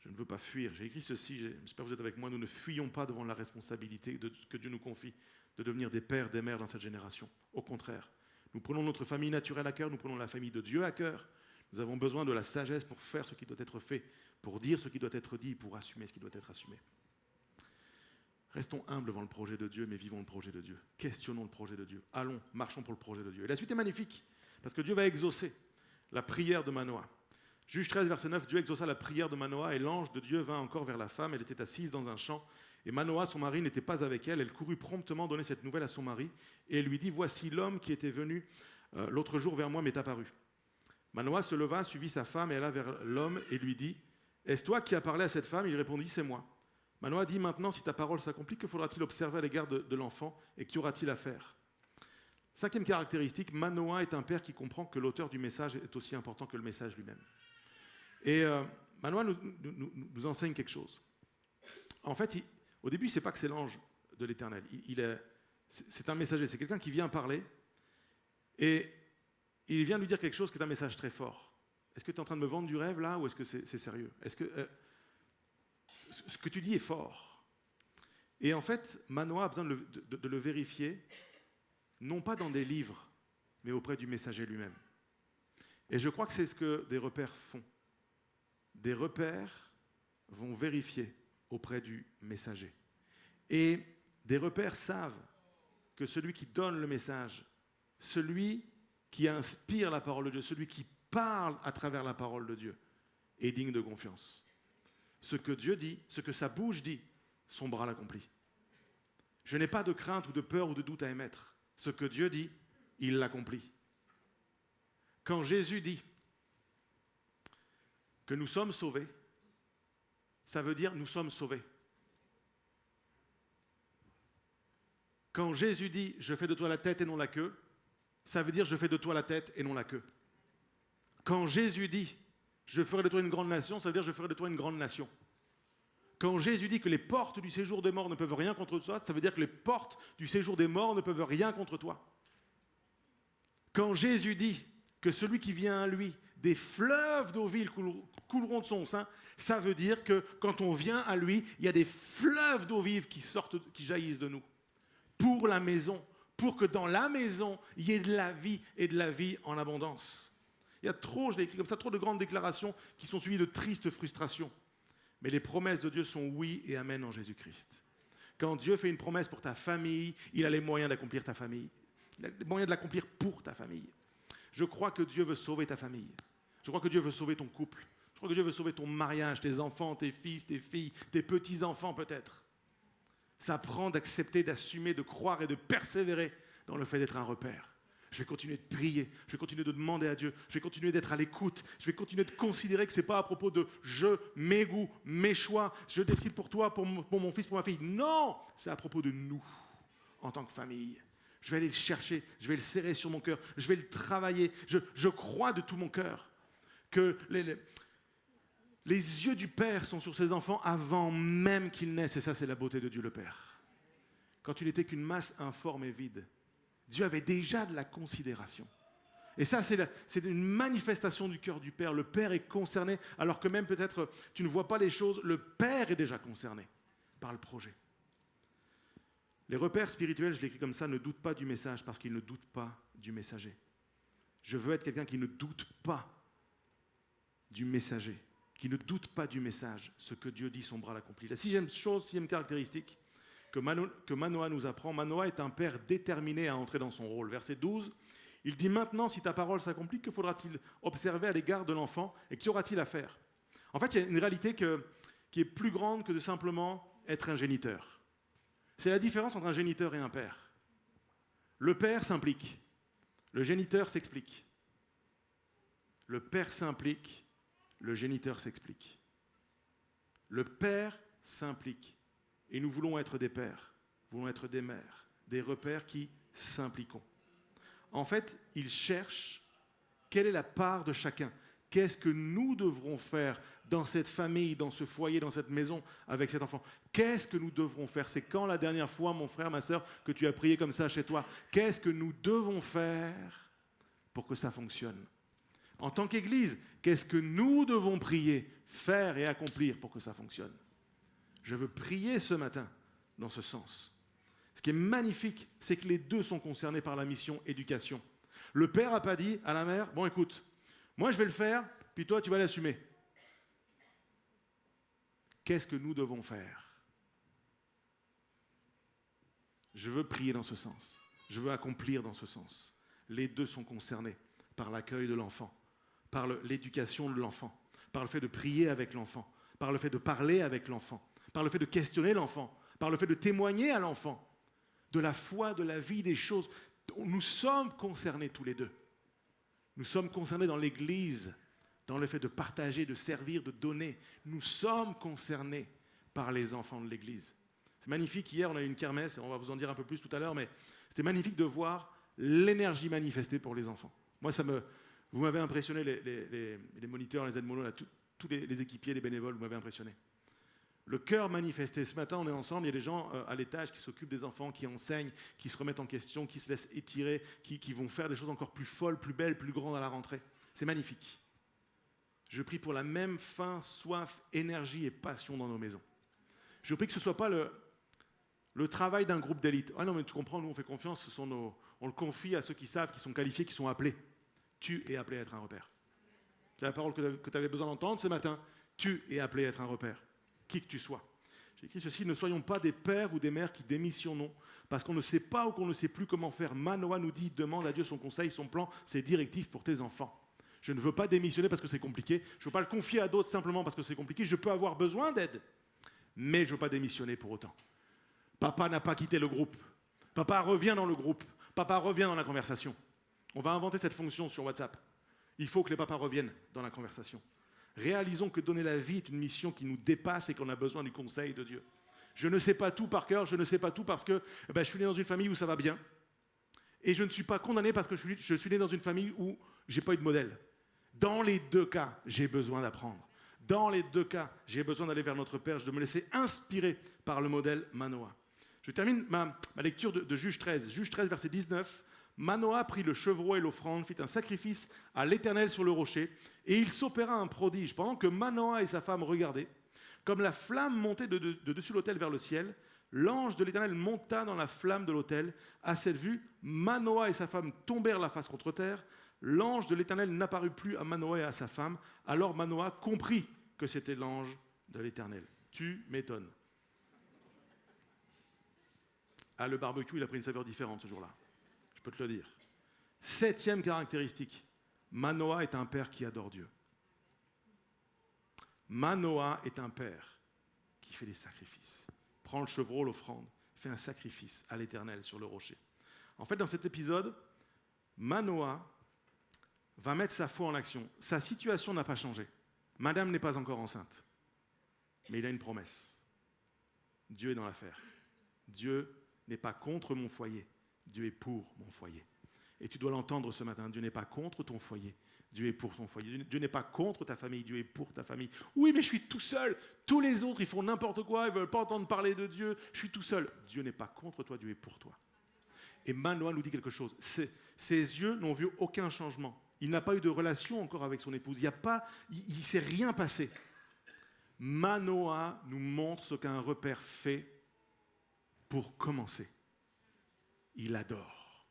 Je ne veux pas fuir. J'ai écrit ceci, j'espère que vous êtes avec moi. Nous ne fuyons pas devant la responsabilité que Dieu nous confie de devenir des pères, des mères dans cette génération. Au contraire, nous prenons notre famille naturelle à cœur, nous prenons la famille de Dieu à cœur. Nous avons besoin de la sagesse pour faire ce qui doit être fait, pour dire ce qui doit être dit, pour assumer ce qui doit être assumé. Restons humbles devant le projet de Dieu, mais vivons le projet de Dieu. Questionnons le projet de Dieu. Allons, marchons pour le projet de Dieu. Et la suite est magnifique, parce que Dieu va exaucer la prière de Manoah. Juge 13, verset 9, Dieu exauça la prière de Manoah et l'ange de Dieu vint encore vers la femme. Elle était assise dans un champ et Manoah, son mari, n'était pas avec elle. Elle courut promptement donner cette nouvelle à son mari et elle lui dit, voici l'homme qui était venu l'autre jour vers moi m'est apparu. Manoah se leva, suivit sa femme et alla vers l'homme et lui dit, est-ce toi qui as parlé à cette femme? Il répondit, c'est moi. Manoah dit, maintenant, si ta parole s'accomplit, que faudra-t-il observer à l'égard de l'enfant et qu'y aura-t-il à faire? Cinquième caractéristique, Manoah est un père qui comprend que l'auteur du message est aussi important que le message lui-même. Et Manoah nous enseigne quelque chose. En fait, au début, il ne sait pas que c'est l'ange de l'Éternel. C'est un messager, c'est quelqu'un qui vient parler. Et il vient de lui dire quelque chose qui est un message très fort. Est-ce que tu es en train de me vendre du rêve là ou est-ce que c'est sérieux? Est-ce que ce que tu dis est fort? Et en fait, Manoah a besoin de le vérifier, non pas dans des livres, mais auprès du messager lui-même. Et je crois que c'est ce que des repères font. Des repères vont vérifier auprès du messager. Et des repères savent que celui qui donne le message, celui qui inspire la parole de Dieu, celui qui parle à travers la parole de Dieu, est digne de confiance. Ce que Dieu dit, ce que sa bouche dit, son bras l'accomplit. Je n'ai pas de crainte ou de peur ou de doute à émettre. Ce que Dieu dit, il l'accomplit. Quand Jésus dit que nous sommes sauvés, ça veut dire nous sommes sauvés. Quand Jésus dit « je fais de toi la tête et non la queue », ça veut dire « je fais de toi la tête et non la queue ». Quand Jésus dit « je ferai de toi une grande nation », ça veut dire « je ferai de toi une grande nation ». Quand Jésus dit que les portes du séjour des morts ne peuvent rien contre toi, ça veut dire que les portes du séjour des morts ne peuvent rien contre toi. Quand Jésus dit que celui qui vient à lui, des fleuves d'eau vive couleront de son sein, ça veut dire que quand on vient à lui, il y a des fleuves d'eau vive qui jaillissent de nous. Pour la maison, pour que dans la maison, il y ait de la vie et de la vie en abondance. Il y a trop, je l'ai écrit comme ça, trop de grandes déclarations qui sont suivies de tristes frustrations. Mais les promesses de Dieu sont oui et amen en Jésus-Christ. Quand Dieu fait une promesse pour ta famille, il a les moyens d'accomplir ta famille. Il a les moyens de l'accomplir pour ta famille. Je crois que Dieu veut sauver ta famille. Je crois que Dieu veut sauver ton couple. Je crois que Dieu veut sauver ton mariage, tes enfants, tes fils, tes filles, tes petits-enfants peut-être. Ça prend d'accepter, d'assumer, de croire et de persévérer dans le fait d'être un repère. Je vais continuer de prier, je vais continuer de demander à Dieu, je vais continuer d'être à l'écoute, je vais continuer de considérer que ce n'est pas à propos de je, mes goûts, mes choix, je décide pour toi, pour mon fils, pour ma fille. Non, c'est à propos de nous, en tant que famille. Je vais aller le chercher, je vais le serrer sur mon cœur, je vais le travailler. Je crois de tout mon cœur que les yeux du Père sont sur ses enfants avant même qu'ils naissent. Et ça, c'est la beauté de Dieu le Père. Quand il n'était qu'une masse informe et vide, Dieu avait déjà de la considération. Et ça, c'est une manifestation du cœur du Père. Le Père est concerné, alors que même peut-être tu ne vois pas les choses, le Père est déjà concerné par le projet. Les repères spirituels, je l'écris comme ça, ne doutent pas du message parce qu'ils ne doutent pas du messager. Je veux être quelqu'un qui ne doute pas du messager, qui ne doute pas du message. Ce que Dieu dit, son bras l'accomplit. La sixième caractéristique que Manoah nous apprend, Manoah est un père déterminé à entrer dans son rôle. Verset 12, il dit « Maintenant, si ta parole s'accomplit, que faudra-t-il observer à l'égard de l'enfant et qu'y aura-t-il à faire ?» En fait, il y a une réalité qui est plus grande que de simplement être un géniteur. C'est la différence entre un géniteur et un père. Le père s'implique, le géniteur s'explique. Le père s'implique, le géniteur s'explique. Le père s'implique. Et nous voulons être des pères, nous voulons être des mères, des repères qui s'impliquent. En fait, il cherche quelle est la part de chacun. Qu'est-ce que nous devrons faire dans cette famille, dans ce foyer, dans cette maison, avec cet enfant? Qu'est-ce que nous devrons faire? C'est quand la dernière fois, mon frère, ma sœur, que tu as prié comme ça chez toi? Qu'est-ce que nous devons faire pour que ça fonctionne? En tant qu'Église, qu'est-ce que nous devons prier, faire et accomplir pour que ça fonctionne? Je veux prier ce matin dans ce sens. Ce qui est magnifique, c'est que les deux sont concernés par la mission éducation. Le père n'a pas dit à la mère, bon écoute, moi je vais le faire, puis toi tu vas l'assumer. Qu'est-ce que nous devons faire? Je veux prier dans ce sens. Je veux accomplir dans ce sens. Les deux sont concernés par l'accueil de l'enfant, par l'éducation de l'enfant, par le fait de prier avec l'enfant, par le fait de parler avec l'enfant, par le fait de questionner l'enfant, par le fait de témoigner à l'enfant de la foi, de la vie, des choses. Nous sommes concernés tous les deux. Nous sommes concernés dans l'Église, dans le fait de partager, de servir, de donner. Nous sommes concernés par les enfants de l'Église. C'est magnifique. Hier, on a eu une kermesse, et on va vous en dire un peu plus tout à l'heure, mais c'était magnifique de voir l'énergie manifestée pour les enfants. Moi, vous m'avez impressionné, les moniteurs, les aides monos, tous les équipiers, les bénévoles, vous m'avez impressionné. Le cœur manifesté. Ce matin, on est ensemble, il y a des gens à l'étage qui s'occupent des enfants, qui enseignent, qui se remettent en question, qui se laissent étirer, qui vont faire des choses encore plus folles, plus belles, plus grandes à la rentrée. C'est magnifique. Je prie pour la même faim, soif, énergie et passion dans nos maisons. Je prie que ce ne soit pas le travail d'un groupe d'élite. Ah non, mais tu comprends, nous on fait confiance, on le confie à ceux qui savent, qui sont qualifiés, qui sont appelés. Tu es appelé à être un repère. C'est la parole que tu avais besoin d'entendre ce matin. Tu es appelé à être un repère. Qui que tu sois. J'ai écrit ceci, ne soyons pas des pères ou des mères qui démissionnons parce qu'on ne sait pas ou qu'on ne sait plus comment faire. Manoah nous dit, demande à Dieu son conseil, son plan, ses directives pour tes enfants. Je ne veux pas démissionner parce que c'est compliqué. Je ne veux pas le confier à d'autres simplement parce que c'est compliqué. Je peux avoir besoin d'aide, mais je ne veux pas démissionner pour autant. Papa n'a pas quitté le groupe. Papa revient dans le groupe. Papa revient dans la conversation. On va inventer cette fonction sur WhatsApp. Il faut que les papas reviennent dans la conversation. Réalisons que donner la vie est une mission qui nous dépasse et qu'on a besoin du conseil de Dieu. Je ne sais pas tout par cœur, je ne sais pas tout parce que je suis né dans une famille où ça va bien. Et je ne suis pas condamné parce que je suis né dans une famille où je n'ai pas eu de modèle. Dans les deux cas, j'ai besoin d'apprendre. Dans les deux cas, j'ai besoin d'aller vers notre Père, de me laisser inspirer par le modèle Manoah. Je termine ma lecture de Juge 13. Juge 13, verset 19. Manoah prit le chevreau et l'offrande, fit un sacrifice à l'Éternel sur le rocher, et il s'opéra un prodige. Pendant que Manoah et sa femme regardaient, comme la flamme montait de dessus l'autel vers le ciel, l'ange de l'Éternel monta dans la flamme de l'autel. À cette vue, Manoah et sa femme tombèrent la face contre terre. L'ange de l'Éternel n'apparut plus à Manoah et à sa femme. Alors Manoah comprit que c'était l'ange de l'Éternel. Tu m'étonnes. Ah, le barbecue, il a pris une saveur différente ce jour-là. Je peux te le dire. 7e caractéristique. Manoah est un père qui adore Dieu. Manoah est un père qui fait des sacrifices. Prend le chevreau, l'offrande, fait un sacrifice à l'Éternel sur le rocher. En fait, dans cet épisode, Manoah va mettre sa foi en action. Sa situation n'a pas changé. Madame n'est pas encore enceinte. Mais il a une promesse. Dieu est dans l'affaire. Dieu n'est pas contre mon foyer. Dieu est pour mon foyer. Et tu dois l'entendre ce matin. Dieu n'est pas contre ton foyer. Dieu est pour ton foyer. Dieu n'est pas contre ta famille. Dieu est pour ta famille. Oui, mais je suis tout seul. Tous les autres, ils font n'importe quoi. Ils ne veulent pas entendre parler de Dieu. Je suis tout seul. Dieu n'est pas contre toi. Dieu est pour toi. Et Manoah nous dit quelque chose. Ses yeux n'ont vu aucun changement. Il n'a pas eu de relation encore avec son épouse. Il ne s'est rien passé. Manoah nous montre ce qu'un repère fait pour commencer. Il adore.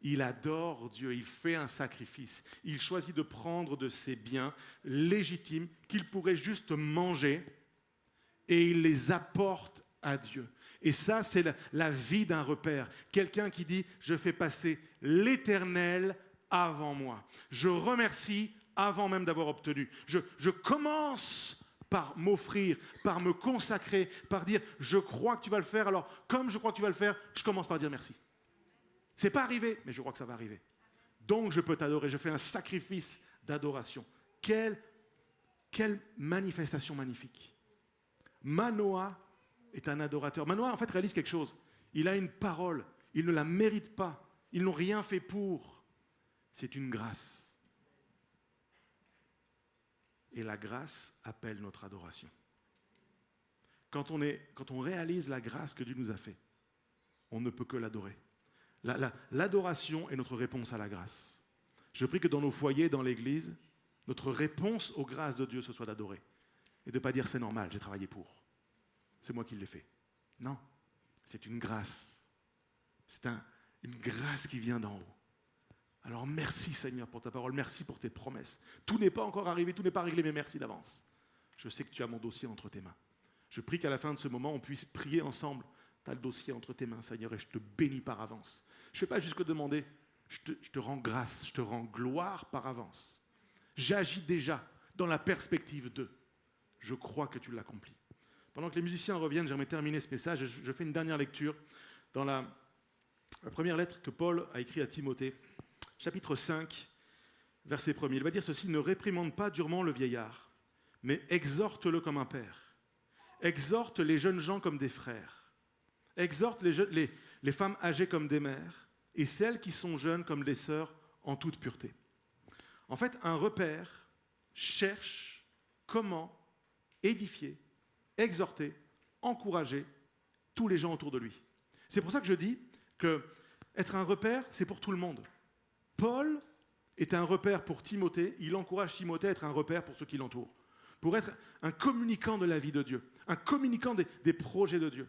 Il adore Dieu. Il fait un sacrifice. Il choisit de prendre de ses biens légitimes qu'il pourrait juste manger et il les apporte à Dieu. Et ça, c'est la vie d'un repère. Quelqu'un qui dit « Je fais passer l'Éternel avant moi. Je remercie avant même d'avoir obtenu. Je commence par m'offrir, par me consacrer, par dire « Je crois que tu vas le faire. Alors, comme je crois que tu vas le faire, je commence par dire merci. » C'est pas arrivé, mais je crois que ça va arriver. Donc, je peux t'adorer. Je fais un sacrifice d'adoration. Quelle manifestation magnifique. Manoah est un adorateur. Manoah, en fait, réalise quelque chose. Il a une parole. Il ne la mérite pas. Ils n'ont rien fait pour. C'est une grâce. Et la grâce appelle notre adoration. Quand on réalise la grâce que Dieu nous a fait, on ne peut que l'adorer. L'adoration est notre réponse à la grâce. Je prie que dans nos foyers, dans l'Église, notre réponse aux grâces de Dieu, ce soit d'adorer. Et de ne pas dire c'est normal, j'ai travaillé pour. C'est moi qui l'ai fait. Non, c'est une grâce. C'est une grâce qui vient d'en haut. Alors merci Seigneur pour ta parole, merci pour tes promesses. Tout n'est pas encore arrivé, tout n'est pas réglé, mais merci d'avance. Je sais que tu as mon dossier entre tes mains. Je prie qu'à la fin de ce moment, on puisse prier ensemble. Tu as le dossier entre tes mains, Seigneur, et je te bénis par avance. Je ne fais pas jusque demander, je te rends grâce, je te rends gloire par avance. J'agis déjà dans la perspective de. Je crois que tu l'accomplis. Pendant que les musiciens reviennent, j'aimerais terminer ce message. Je fais une dernière lecture dans la première lettre que Paul a écrite à Timothée, chapitre 5, verset 1er. Il va dire ceci, « Ne réprimande pas durement le vieillard, mais exhorte-le comme un père. Exhorte les jeunes gens comme des frères. Exhorte les femmes âgées comme des mères, et celles qui sont jeunes comme des sœurs en toute pureté. » En fait, un repère cherche comment édifier, exhorter, encourager tous les gens autour de lui. C'est pour ça que je dis que être un repère, c'est pour tout le monde. Paul est un repère pour Timothée, il encourage Timothée à être un repère pour ceux qui l'entourent, pour être un communicant de la vie de Dieu, un communicant des projets de Dieu.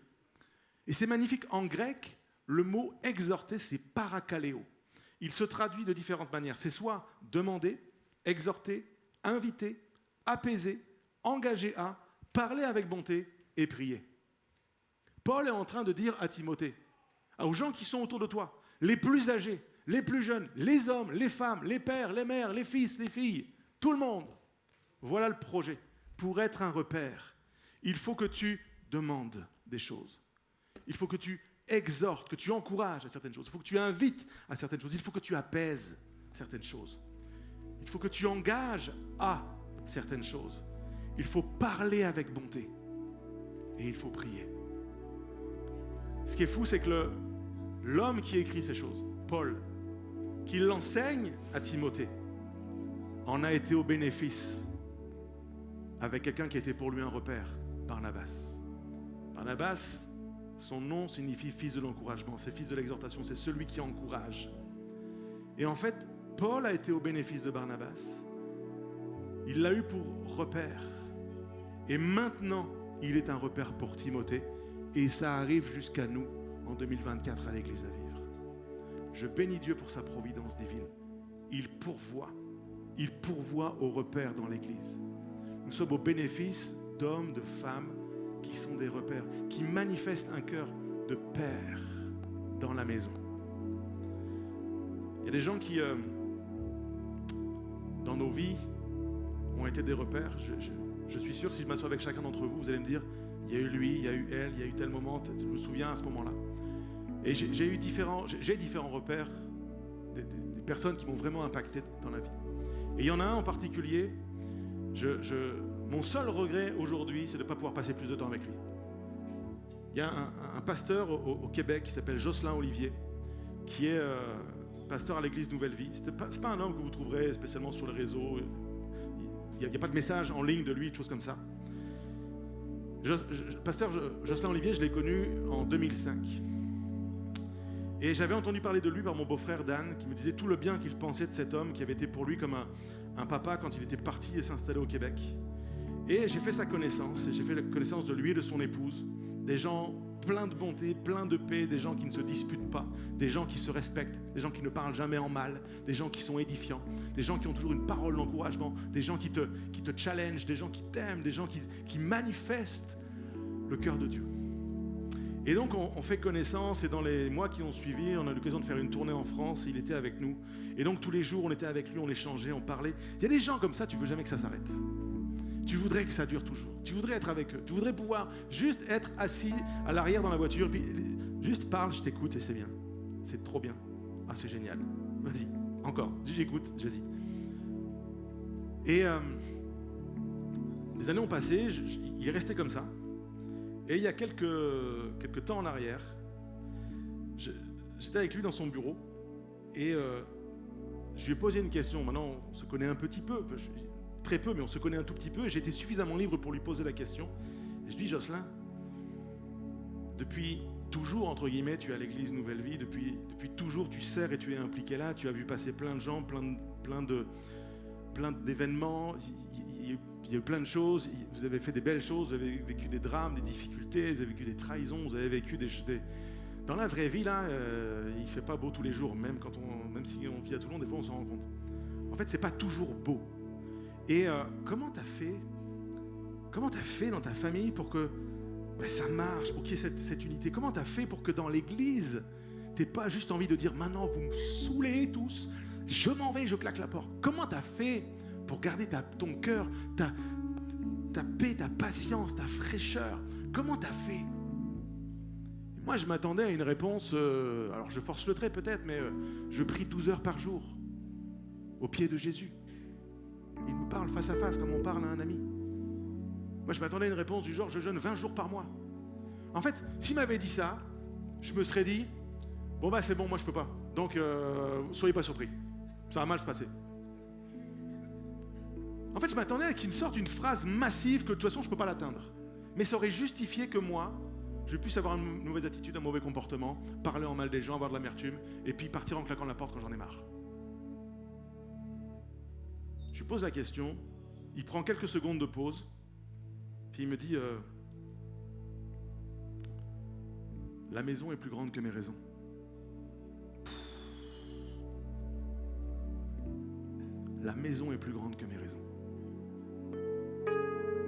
Et c'est magnifique, en grec, le mot exhorter, c'est parakaleo. Il se traduit de différentes manières. C'est soit demander, exhorter, inviter, apaiser, engager à, parler avec bonté et prier. Paul est en train de dire à Timothée, aux gens qui sont autour de toi, les plus âgés, les plus jeunes, les hommes, les femmes, les pères, les mères, les fils, les filles, tout le monde. Voilà le projet. Pour être un repère, il faut que tu demandes des choses. Il faut que tu exhortes, que tu encourages à certaines choses. Il faut que tu invites à certaines choses. Il faut que tu apaises certaines choses. Il faut que tu engages à certaines choses. Il faut parler avec bonté. Et il faut prier. Ce qui est fou, c'est que l'homme qui écrit ces choses, Paul, qui l'enseigne à Timothée, en a été au bénéfice avec quelqu'un qui était pour lui un repère, Barnabas. Barnabas, son nom signifie fils de l'encouragement, c'est fils de l'exhortation, c'est celui qui encourage. Et en fait, Paul a été au bénéfice de Barnabas. Il l'a eu pour repère. Et maintenant, il est un repère pour Timothée. Et ça arrive jusqu'à nous en 2024 à l'Église à vivre. Je bénis Dieu pour sa providence divine. Il pourvoit au repère dans l'Église. Nous sommes au bénéfice d'hommes, de femmes qui sont des repères, qui manifestent un cœur de père dans la maison. Il y a des gens qui, dans nos vies, ont été des repères. Je suis sûr que si je m'assois avec chacun d'entre vous, vous allez me dire, il y a eu lui, il y a eu elle, il y a eu tel moment, je me souviens à ce moment-là. Et j'ai différents repères, des personnes qui m'ont vraiment impacté dans la vie. Et il y en a un en particulier, mon seul regret aujourd'hui, c'est de ne pas pouvoir passer plus de temps avec lui. Il y a un pasteur au Québec qui s'appelle Jocelyn Olivier, qui est pasteur à l'église Nouvelle Vie. Ce n'est pas un homme que vous trouverez spécialement sur les réseaux. Il n'y a pas de message en ligne de lui, de choses comme ça. Pasteur Jocelyn Olivier, je l'ai connu en 2005. Et j'avais entendu parler de lui par mon beau-frère Dan, qui me disait tout le bien qu'il pensait de cet homme, qui avait été pour lui comme un papa quand il était parti s'installer au Québec. Et j'ai fait sa connaissance, et j'ai fait la connaissance de lui et de son épouse. Des gens pleins de bonté, pleins de paix, des gens qui ne se disputent pas, des gens qui se respectent, des gens qui ne parlent jamais en mal, des gens qui sont édifiants, des gens qui ont toujours une parole d'encouragement, des gens qui te challengent, des gens qui t'aiment, des gens qui manifestent le cœur de Dieu. Et donc on fait connaissance, et dans les mois qui ont suivi, on a eu l'occasion de faire une tournée en France, et il était avec nous. Et donc tous les jours, on était avec lui, on échangeait, on parlait. Il y a des gens comme ça, tu veux jamais que ça s'arrête. Tu voudrais que ça dure toujours. Tu voudrais être avec eux. Tu voudrais pouvoir juste être assis à l'arrière dans la voiture, puis juste parle, je t'écoute et c'est bien. C'est trop bien. Ah, c'est génial. Vas-y, encore. Dis j'écoute, vas-y. Et les années ont passé, il est resté comme ça. Et il y a quelques temps en arrière, j'étais avec lui dans son bureau et je lui ai posé une question. Maintenant, on se connaît un petit peu. Très peu, mais on se connaît un tout petit peu, et j'étais suffisamment libre pour lui poser la question. Et je dis, Jocelyn, depuis toujours, entre guillemets, tu es à l'église Nouvelle Vie, depuis toujours tu sers et tu es impliqué là, tu as vu passer plein de gens, plein d'événements, il y a eu plein de choses, vous avez fait des belles choses, vous avez vécu des drames, des difficultés, vous avez vécu des trahisons, vous avez vécu des... Dans la vraie vie, là, il ne fait pas beau tous les jours, même si on vit à Toulon, des fois on s'en rend compte. En fait, c'est pas toujours beau. Et comment t'as fait dans ta famille pour que ça marche, pour qu'il y ait cette unité? Comment t'as fait pour que dans l'église, t'aies pas juste envie de dire maintenant vous me saoulez tous, je m'en vais, je claque la porte? Comment t'as fait pour garder ton cœur, ta paix, ta patience, ta fraîcheur? Comment t'as fait? Moi, je m'attendais à une réponse, alors je force le trait peut-être, mais je prie 12 heures par jour au pied de Jésus. Il me parle face à face comme on parle à un ami. Moi, je m'attendais à une réponse du genre, je jeûne 20 jours par mois. En fait, s'il m'avait dit ça, je me serais dit, bon bah c'est bon, moi je peux pas. Donc, soyez pas surpris. Ça va mal se passer. En fait, je m'attendais à qu'il me sorte une phrase massive que de toute façon, je peux pas l'atteindre. Mais ça aurait justifié que moi, je puisse avoir une mauvaise attitude, un mauvais comportement, parler en mal des gens, avoir de l'amertume, et puis partir en claquant la porte quand j'en ai marre. Je lui pose la question, il prend quelques secondes de pause, puis il me dit la maison est plus grande que mes raisons. La maison est plus grande que mes raisons.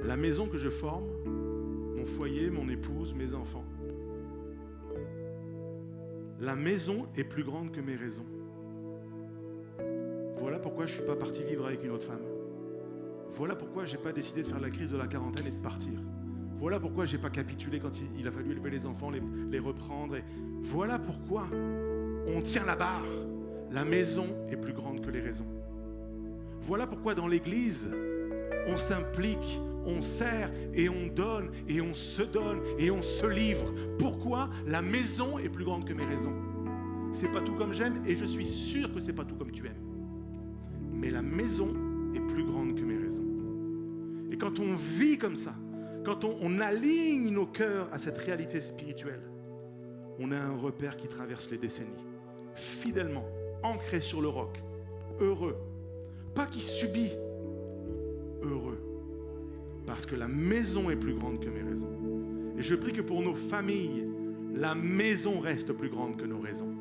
La maison que je forme, mon foyer, mon épouse, mes enfants. La maison est plus grande que mes raisons. Voilà pourquoi je ne suis pas parti vivre avec une autre femme. Voilà pourquoi je n'ai pas décidé de faire la crise de la quarantaine et de partir. Voilà pourquoi je n'ai pas capitulé quand il a fallu élever les enfants, les reprendre. Et voilà pourquoi on tient la barre. La maison est plus grande que les raisons. Voilà pourquoi dans l'Église, on s'implique, on sert et on donne et on se donne et on se livre. Pourquoi? La maison est plus grande que mes raisons. C'est pas tout comme j'aime et je suis sûr que c'est pas tout comme tu aimes. Mais la maison est plus grande que mes raisons. Et quand on vit comme ça, quand on aligne nos cœurs à cette réalité spirituelle, on a un repère qui traverse les décennies, fidèlement, ancré sur le roc, heureux, pas qui subit, heureux, parce que la maison est plus grande que mes raisons. Et je prie que pour nos familles, la maison reste plus grande que nos raisons.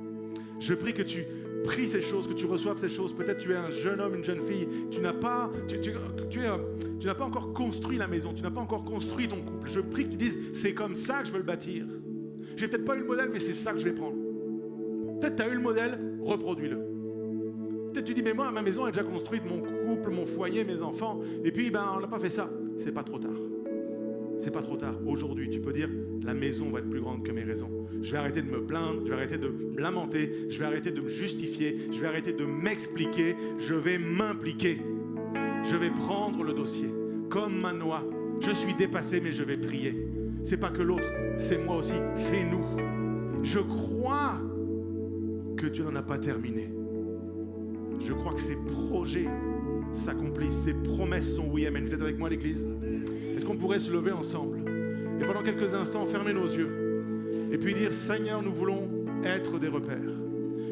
Je prie que tu pries ces choses, que tu reçoives ces choses. Peut-être tu es un jeune homme, une jeune fille, tu n'as pas encore construit la maison, tu n'as pas encore construit ton couple. Je prie que tu dises, c'est comme ça que je veux le bâtir. J'ai peut-être pas eu le modèle, mais c'est ça que je vais prendre. Peut-être tu as eu le modèle, reproduis-le. Peut-être tu dis, mais moi, ma maison est déjà construite, mon couple, mon foyer, mes enfants, et puis on n'a pas fait ça. C'est pas trop tard. C'est pas trop tard. Aujourd'hui, tu peux dire, la maison va être plus grande que mes raisons. Je vais arrêter de me plaindre, je vais arrêter de me lamenter, je vais arrêter de me justifier, je vais arrêter de m'expliquer, je vais m'impliquer. Je vais prendre le dossier. Comme Manoah, je suis dépassé, mais je vais prier. C'est pas que l'autre, c'est moi aussi, c'est nous. Je crois que Dieu n'en a pas terminé. Je crois que ses projets s'accomplissent, ses promesses sont oui, amen. Vous êtes avec moi à l'église? Est-ce qu'on pourrait se lever ensemble et pendant quelques instants fermer nos yeux et puis dire, Seigneur, nous voulons être des repères.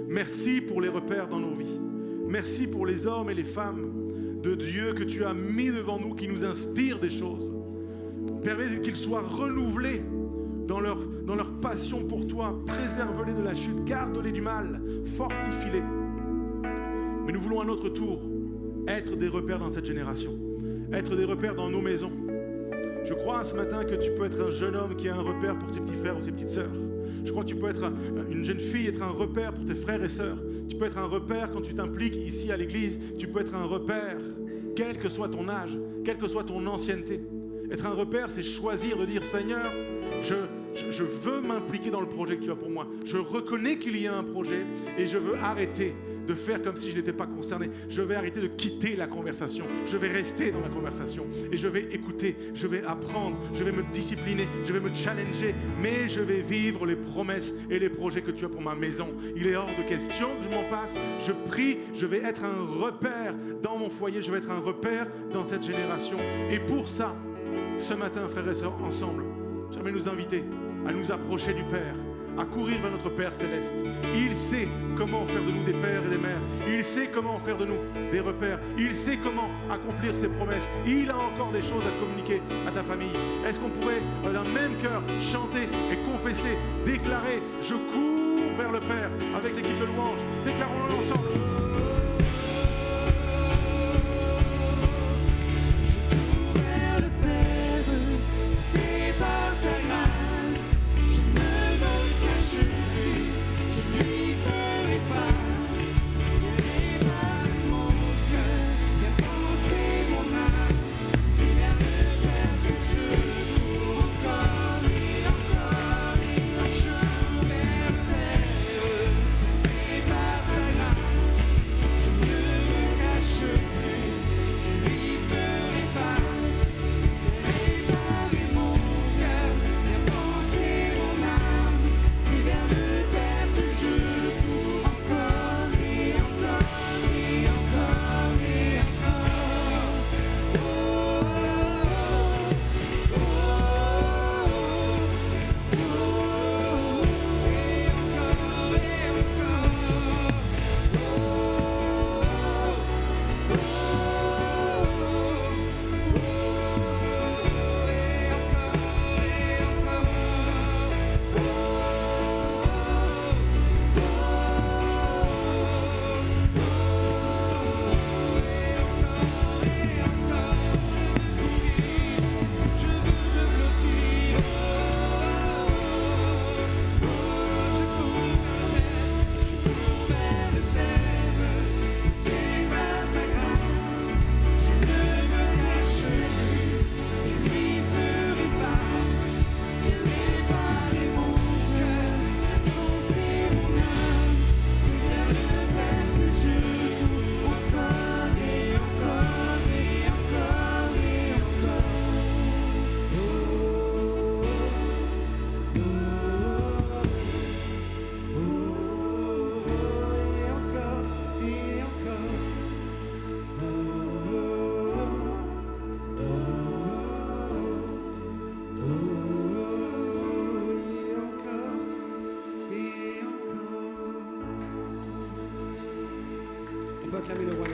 Merci pour les repères dans nos vies. Merci pour les hommes et les femmes de Dieu que tu as mis devant nous, qui nous inspirent des choses. Permets qu'ils soient renouvelés dans leur passion pour toi. Préserve-les de la chute, garde-les du mal, fortifie-les. Mais nous voulons à notre tour être des repères dans cette génération, être des repères dans nos maisons. Je crois ce matin que tu peux être un jeune homme qui a un repère pour ses petits frères ou ses petites sœurs. Je crois que tu peux être une jeune fille, être un repère pour tes frères et sœurs. Tu peux être un repère quand tu t'impliques ici à l'église. Tu peux être un repère, quel que soit ton âge, quelle que soit ton ancienneté. Être un repère, c'est choisir de dire, Seigneur, je veux m'impliquer dans le projet que tu as pour moi. Je reconnais qu'il y a un projet et je veux arrêter de faire comme si je n'étais pas concerné. Je vais arrêter de quitter la conversation. Je vais rester dans la conversation et je vais écouter, je vais apprendre, je vais me discipliner, je vais me challenger, mais je vais vivre les promesses et les projets que tu as pour ma maison. Il est hors de question que je m'en passe. Je prie, je vais être un repère dans mon foyer, je vais être un repère dans cette génération. Et pour ça, ce matin, frères et sœurs, ensemble, j'aimerais nous inviter à nous approcher du Père, à courir vers notre Père Céleste. Il sait comment faire de nous des pères et des mères. Il sait comment faire de nous des repères. Il sait comment accomplir ses promesses. Il a encore des choses à communiquer à ta famille. Est-ce qu'on pourrait, d'un même cœur, chanter et confesser, déclarer, je cours vers le Père avec l'équipe de louange. Déclarons-le ensemble. On peut acclamer le roi.